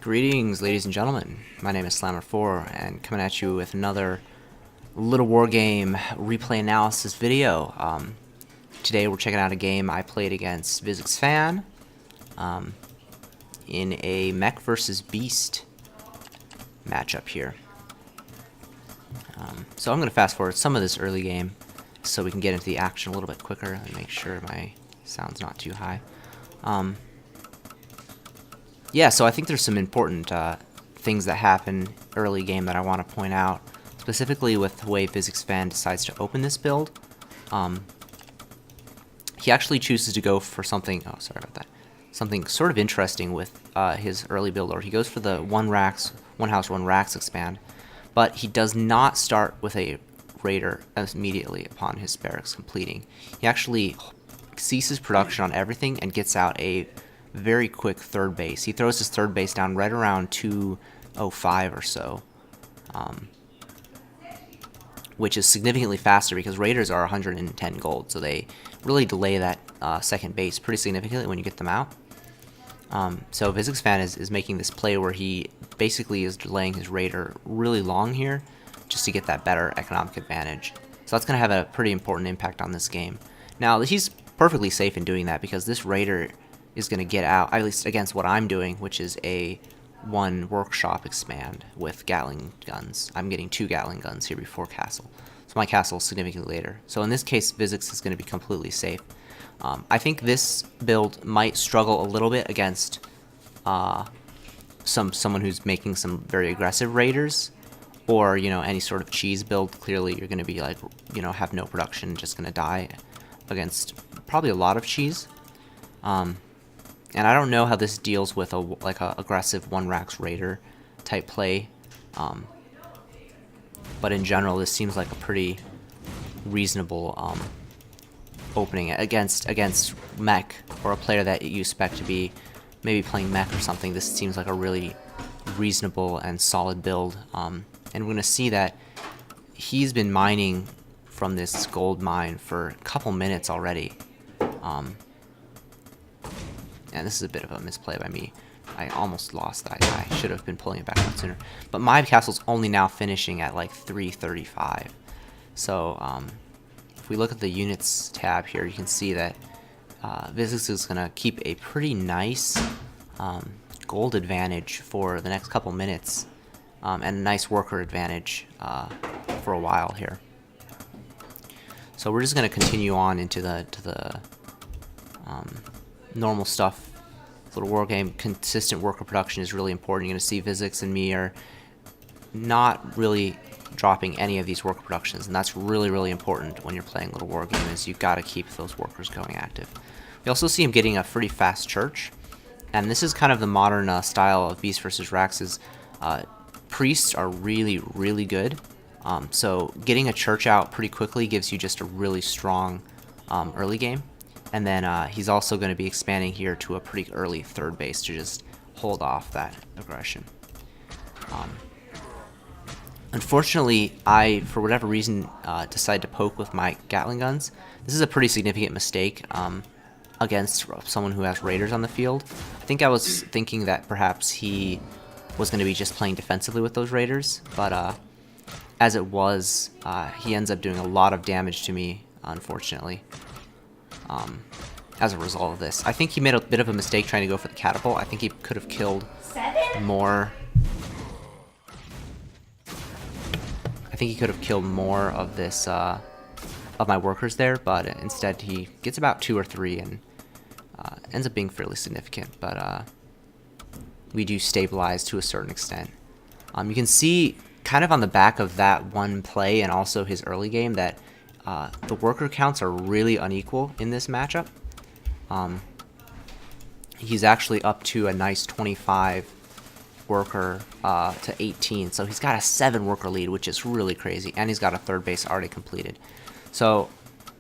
Greetings, ladies and gentlemen. My name is Slammer4, and coming at you with another Littlewargame replay analysis video. Today we're checking out a game I played against Fan in a Mech versus Beast matchup here. So I'm going to fast forward some of this early game so we can get into the action a little bit quicker and make sure my sound's not too high. Yeah, so I think there's some important things that happen early game that I want to point out, specifically with the way Fan decides to open this build. He actually chooses to go for something, oh sorry about that, something sort of interesting with his early build, or he goes for the one house, one racks expand, but he does not start with a raider immediately upon his barracks completing. He actually ceases production on everything and gets out a very quick third base. He throws his third base down right around 205 or so, which is significantly faster because raiders are 110 gold, so they really delay that second base pretty significantly when you get them out. So Fan is making this play where he basically is delaying his raider really long here just to get that better economic advantage. So that's going to have a pretty important impact on this game. Now he's perfectly safe in doing that because this raider is going to get out, at least against what I'm doing, which is a one workshop expand with Gatling guns. I'm getting 2 Gatling guns here before castle. So my castle is significantly later. So in this case, is going to be completely safe. I think this build might struggle a little bit against someone who's making some very aggressive raiders, or any sort of cheese build. Clearly you're going to be like, have no production, just going to die against probably a lot of cheese. And I don't know how this deals with a aggressive one racks raider type play, but in general this seems like a pretty reasonable opening against Mech, or a player that you expect to be maybe playing Mech or something. This seems like a really reasonable and solid build, and we're going to see that he's been mining from this gold mine for a couple minutes already. And this is a bit of a misplay by me. I almost lost that guy. Should have been pulling it back out sooner. But my castle's only now finishing at like 335. So if we look at the units tab here, you can see that is going to keep a pretty nice gold advantage for the next couple minutes, and a nice worker advantage for a while here. So we're just going to continue on into the normal stuff. Littlewargame, consistent worker production is really important. You're going to see Vizix and me are not really dropping any of these worker productions, and that's really important when you're playing Littlewargame, is you've got to keep those workers going active. We also see him getting a pretty fast church, and this is kind of the modern style of Beast versus Rax's. Priests are really good, so getting a church out pretty quickly gives you just a really strong early game. And then he's also going to be expanding here to a pretty early third base to just hold off that aggression. Unfortunately, I, for whatever reason, decided to poke with my Gatling guns. This is a pretty significant mistake against someone who has raiders on the field. I think I was thinking that perhaps he was going to be just playing defensively with those raiders, but as it was, he ends up doing a lot of damage to me, unfortunately. As a result of this, I think he made a bit of a mistake trying to go for the catapult. I think he could have killed more. I think he could have killed more of this of my workers there, but instead he gets about 2 or 3 and ends up being fairly significant. But we do stabilize to a certain extent. You can see kind of on the back of that one play and also his early game that the worker counts are really unequal in this matchup. He's actually up to a nice 25 worker to 18, so he's got a 7 worker lead, which is really crazy, and he's got a third base already completed. So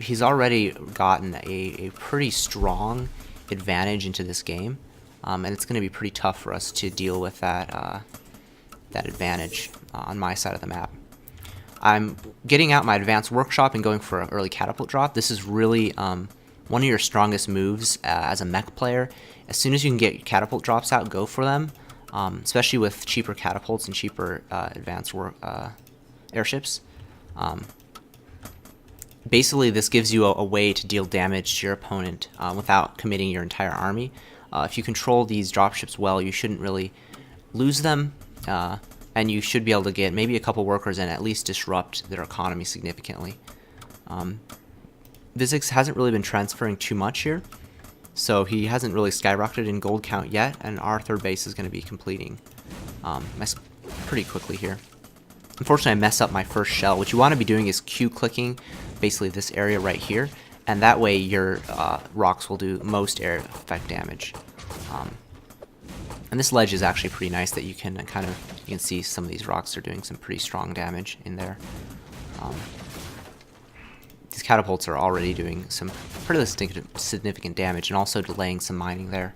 he's already gotten a pretty strong advantage into this game, and it's going to be pretty tough for us to deal with that advantage on my side of the map. I'm getting out my advanced workshop and going for an early catapult drop. This is really one of your strongest moves as a Mech player. As soon as you can get catapult drops out, go for them. especially with cheaper catapults and cheaper advanced airships. Basically, this gives you a way to deal damage to your opponent without committing your entire army. If you control these dropships well, you shouldn't really lose them, and you should be able to get maybe a couple workers and at least disrupt their economy significantly. Vizix hasn't really been transferring too much here, so he hasn't really skyrocketed in gold count yet, and our third base is going to be completing pretty quickly here. Unfortunately, I messed up my first shell. What you want to be doing is Q-clicking basically this area right here, and that way your rocks will do most area effect damage. And this ledge is actually pretty nice that you can you can see some of these rocks are doing some pretty strong damage in there. These catapults are already doing some pretty significant damage and also delaying some mining there.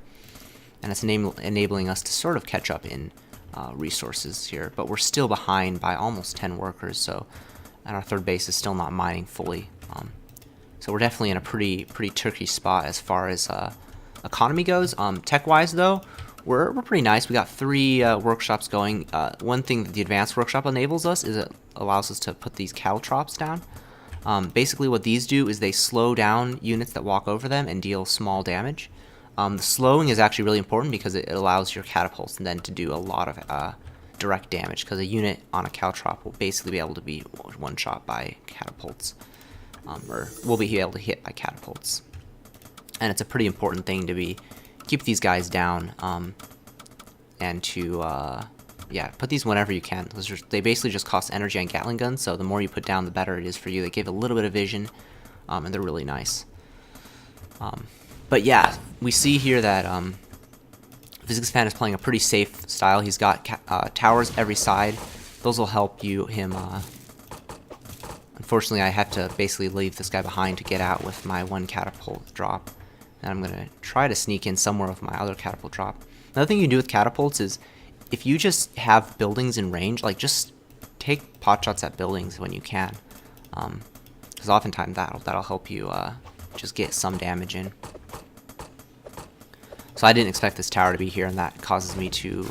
And it's enabling us to sort of catch up in resources here, but we're still behind by almost 10 workers, and our third base is still not mining fully. So we're definitely in a pretty tricky spot as far as economy goes. Tech-wise, though, we're pretty nice. We got 3 workshops going. One thing that the advanced workshop enables us is it allows us to put these caltrops down. Basically, what these do is they slow down units that walk over them and deal small damage. The slowing is actually really important because it allows your catapults then to do a lot of direct damage, because a unit on a caltrop will basically be able to be one-shot by catapults, or will be able to hit by catapults. And it's a pretty important thing to keep these guys down, and to put these whenever you can. They basically just cost energy on Gatling guns, so the more you put down, the better it is for you. They give a little bit of vision, and they're really nice. But yeah, we see here that Vizix Fan is playing a pretty safe style. He's got towers every side. Those will help him. Unfortunately, I have to basically leave this guy behind to get out with my 1 catapult drop. And I'm going to try to sneak in somewhere with my other catapult drop. Another thing you can do with catapults is, if you just have buildings in range, like, just take pot shots at buildings when you can. Because oftentimes that'll help you just get some damage in. So I didn't expect this tower to be here, and that causes me to...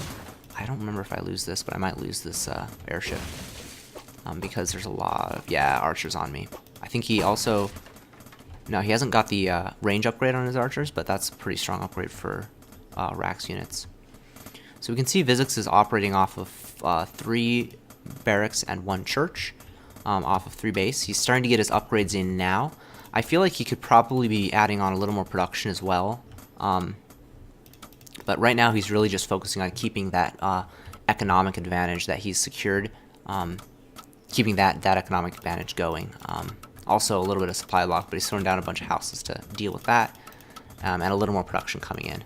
I don't remember if I lose this, but I might lose this airship. Because there's a lot of, archers on me. I think he also... No, he hasn't got the range upgrade on his archers, but that's a pretty strong upgrade for Rax units. So we can see Vizix is operating off of 3 barracks and 1 church, off of 3 base. He's starting to get his upgrades in now. I feel like he could probably be adding on a little more production as well. But right now he's really just focusing on keeping that economic advantage that he's secured, keeping that economic advantage going. Also a little bit of supply lock, but he's throwing down a bunch of houses to deal with that, and a little more production coming in.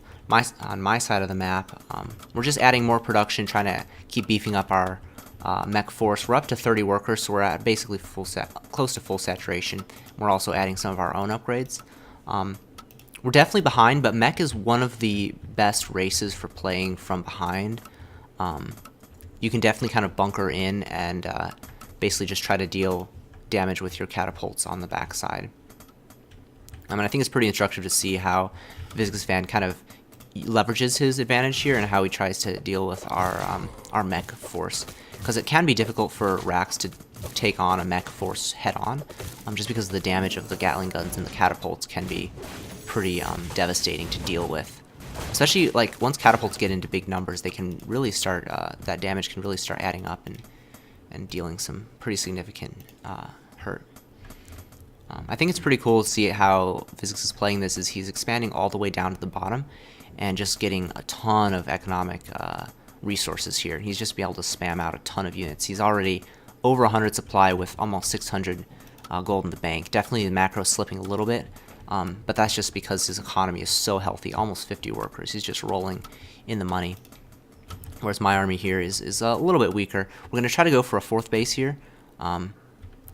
On my side of the map, we're just adding more production, trying to keep beefing up our mech force. We're up to 30 workers, so we're at basically close to full saturation. We're also adding some of our own upgrades. We're definitely behind, but Mech is one of the best races for playing from behind. You can definitely kind of bunker in and basically just try to deal damage with your catapults on the backside. I think it's pretty instructive to see how Vizix Fan kind of leverages his advantage here and how he tries to deal with our mech force, because it can be difficult for Rax to take on a mech force head-on, just because of the damage of the Gatling guns and the catapults can be pretty devastating to deal with. Especially like once catapults get into big numbers, they can really start that damage can really start adding up and dealing some pretty significant hurt. I think it's pretty cool to see how Vizix is playing this. Is he's expanding all the way down to the bottom and just getting a ton of economic resources here. He's just be able to spam out a ton of units. He's already over 100 supply with almost 600 gold in the bank. Definitely the macro slipping a little bit, but that's just because his economy is so healthy. Almost 50 workers. He's just rolling in the money. Whereas my army here is a little bit weaker. We're going to try to go for a 4th base here.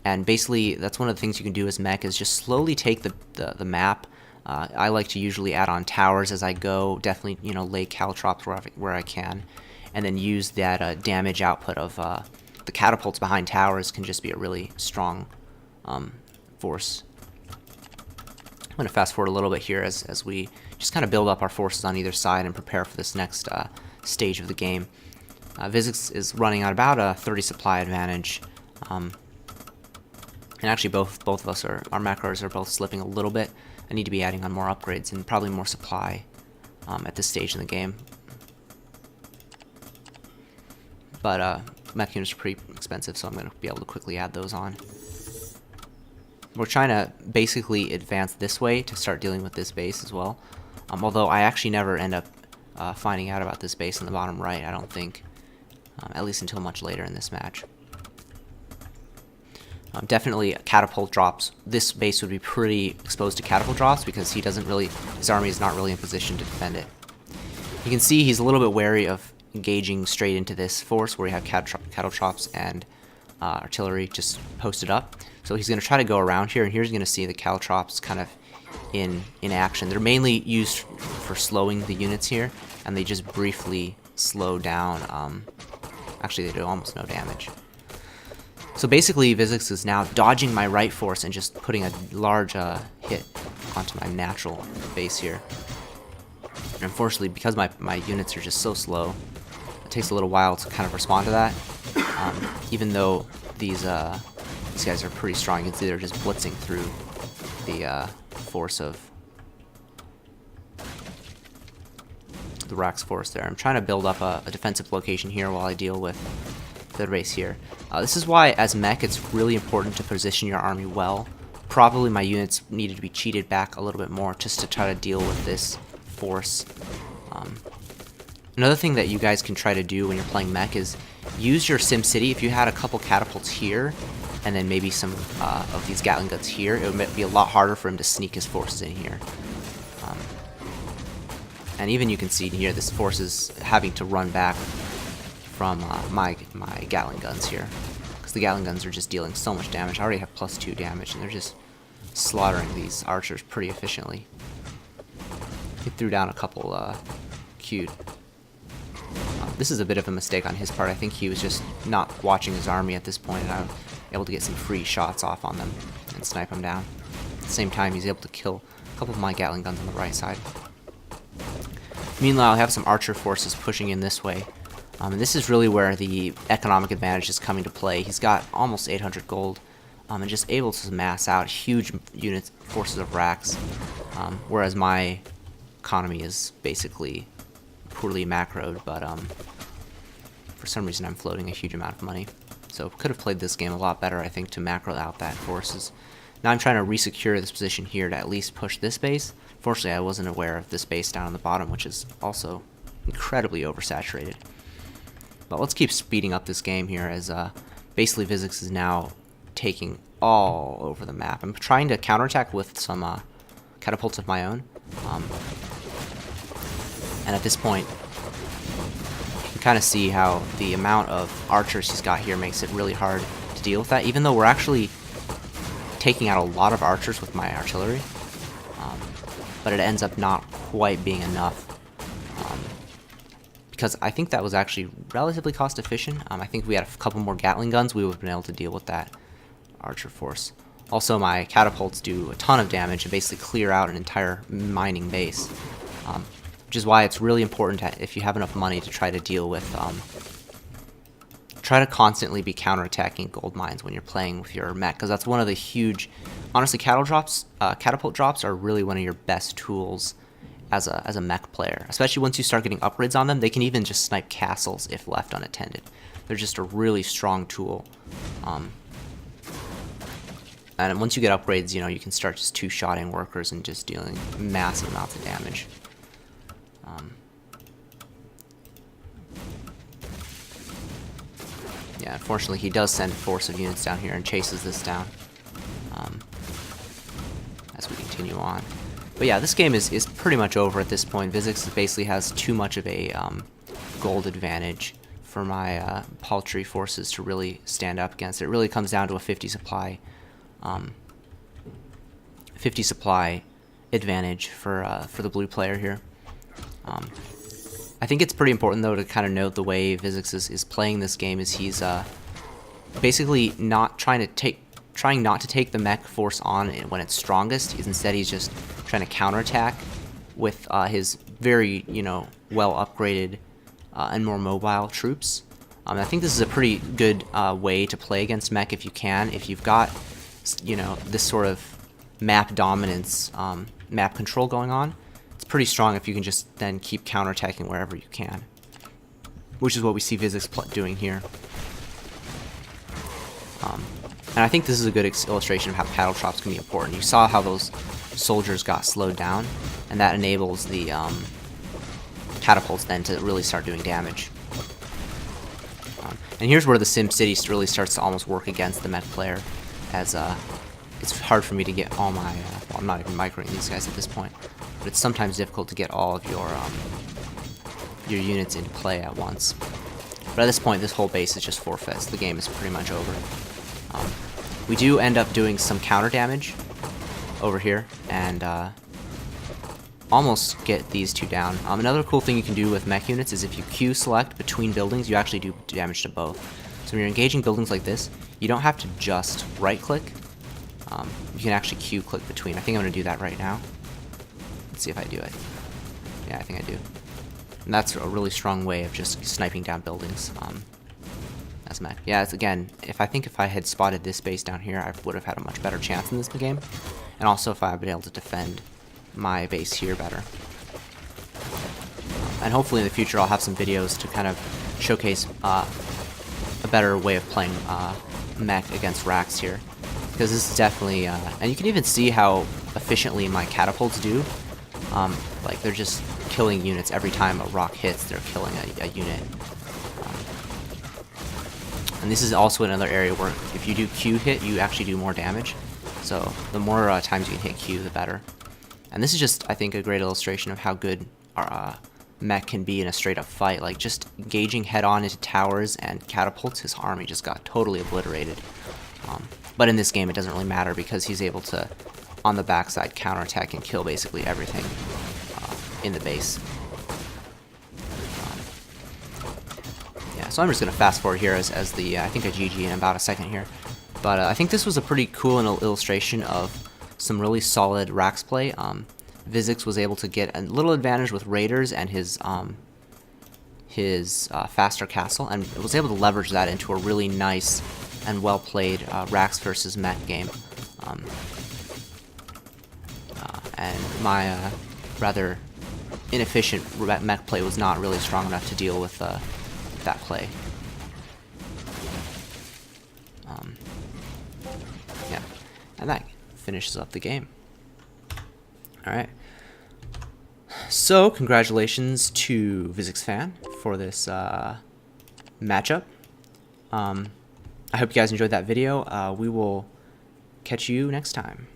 And basically, that's one of the things you can do as Mech, is just slowly take the map. I like to usually add on towers as I go. Definitely, lay caltrops where I can. And then use that damage output of the catapults behind towers can just be a really strong force. I'm going to fast forward a little bit here as we just kind of build up our forces on either side and prepare for this next stage of the game. Physics is running at about a 30 supply advantage, and actually both of us our macros are both slipping a little bit. I need to be adding on more upgrades and probably more supply at this stage in the game. But mech units are pretty expensive, so I'm going to be able to quickly add those on. We're trying to basically advance this way to start dealing with this base as well. Although I actually never end up finding out about this base in the bottom right, I don't think. At least until much later in this match. Definitely catapult drops. This base would be pretty exposed to catapult drops because his army is not really in position to defend it. You can see he's a little bit wary of engaging straight into this force where we have cattle chops and artillery just posted up. So he's going to try to go around here, and here's going to see the cattle chops kind of in action. They're mainly used for slowing the units here, and they just briefly slow down. Actually, they do almost no damage. So basically, Physics is now dodging my right force and just putting a large hit onto my natural base here. And unfortunately, because my units are just so slow, it takes a little while to kind of respond to that. Even though these guys are pretty strong, you can see they're just blitzing through the force of the Rack's force there. I'm trying to build up a defensive location here while I deal with the base here. This is why, as mech, it's really important to position your army well. Probably my units needed to be cheated back a little bit more just to try to deal with this force. Another thing that you guys can try to do when you're playing mech is use your SimCity. If you had a couple catapults here and then maybe some of these Gatling guns here, it would be a lot harder for him to sneak his forces in here. And even you can see here, this force is having to run back from my Gatling guns here, because the Gatling guns are just dealing so much damage. I already have +2 damage, and they're just slaughtering these archers pretty efficiently. He threw down a couple cute. This is a bit of a mistake on his part. I think he was just not watching his army at this point, and I was able to get some free shots off on them and snipe them down. At the same time, he's able to kill a couple of my Gatling guns on the right side. Meanwhile, I have some archer forces pushing in this way. And this is really where the economic advantage is coming to play. He's got almost 800 gold, and just able to mass out huge units, forces of racks, whereas my economy is basically poorly macroed, but for some reason I'm floating a huge amount of money. So could have played this game a lot better, I think, to macro out that forces. Now I'm trying to resecure this position here to at least push this base. Fortunately, I wasn't aware of this base down on the bottom, which is also incredibly oversaturated. But let's keep speeding up this game here, as basically Physics is now taking all over the map. I'm trying to counterattack with some catapults of my own. And at this point, you can kind of see how the amount of archers he's got here makes it really hard to deal with that, even though we're actually taking out a lot of archers with my artillery. But it ends up not quite being enough. Because I think that was actually relatively cost efficient. I think if we had a couple more Gatling guns, we would have been able to deal with that archer force. Also, my catapults do a ton of damage and basically clear out an entire mining base. Which is why it's really important to, if you have enough money, to try to deal with, try to constantly be counterattacking gold mines when you're playing with your mech, because that's one of the huge, honestly, catapult drops are really one of your best tools as a mech player, especially once you start getting upgrades on them. They can even just snipe castles if left unattended. They're just a really strong tool. And once you get upgrades, you know, you can start just two-shotting workers and just dealing massive amounts of damage. Yeah, unfortunately, he does send a force of units down here and chases this down as we continue on. But yeah, this game is pretty much over at this point. Physics basically has too much of a gold advantage for my paltry forces to really stand up against. It really comes down to a 50 supply advantage for the blue player here. I think it's pretty important, though, to kind of note the way Physics is playing this game. Is he's basically not trying not to take the mech force on when it's strongest. Instead, he's just trying to counterattack with his very, well upgraded and more mobile troops. I think this is a pretty good way to play against Mech if you can. If you've got, you know, this sort of map dominance, map control going on, it's pretty strong if you can just then keep counterattacking wherever you can, which is what we see Vizix doing here. And I think this is a good illustration of how paddle drops can be important. You saw how those soldiers got slowed down, and that enables the catapults then to really start doing damage. And here's where the SimCity really starts to almost work against the Mech player, as it's hard for me to get all my, well, I'm not even microing these guys at this point, but it's sometimes difficult to get all of your units into play at once. But at this point, this whole base is just forfeits. The game is pretty much over. We do end up doing some counter damage over here, and almost get these two down. Another cool thing you can do with mech units is if you Q select between buildings, you actually do damage to both. So when you're engaging buildings like this, you don't have to just right click. You can actually Q click between. I think I'm going to do that right now. Let's see if I do it. Yeah, I think I do. And that's a really strong way of just sniping down buildings. As Mech. Yeah, it's, again, if I had spotted this base down here, I would have had a much better chance in this game. And also if I had been able to defend my base here better. And hopefully in the future I'll have some videos to kind of showcase a better way of playing Mech against racks here. Because this is definitely, and you can even see how efficiently my catapults do. Like, they're just killing units every time a rock hits, they're killing a unit. And this is also another area where if you do Q hit, you actually do more damage. So the more times you can hit Q, the better. And this is just, I think, a great illustration of how good our Mech can be in a straight-up fight. Like, just engaging head-on into towers and catapults, his army just got totally obliterated. But in this game, it doesn't really matter because he's able to, on the backside, counterattack and kill basically everything in the base. Yeah, so I'm just going to fast forward here as the, I think I GG in about a second here. But I think this was a pretty cool illustration of some really solid racks play. Vizix was able to get a little advantage with raiders and his faster castle, and was able to leverage that into a really nice and well played racks versus Mech game. And my rather inefficient Mech play was not really strong enough to deal with that play. Yeah, and that finishes up the game. Alright. So, congratulations to Vizix Fan for this matchup. I hope you guys enjoyed that video. We will catch you next time.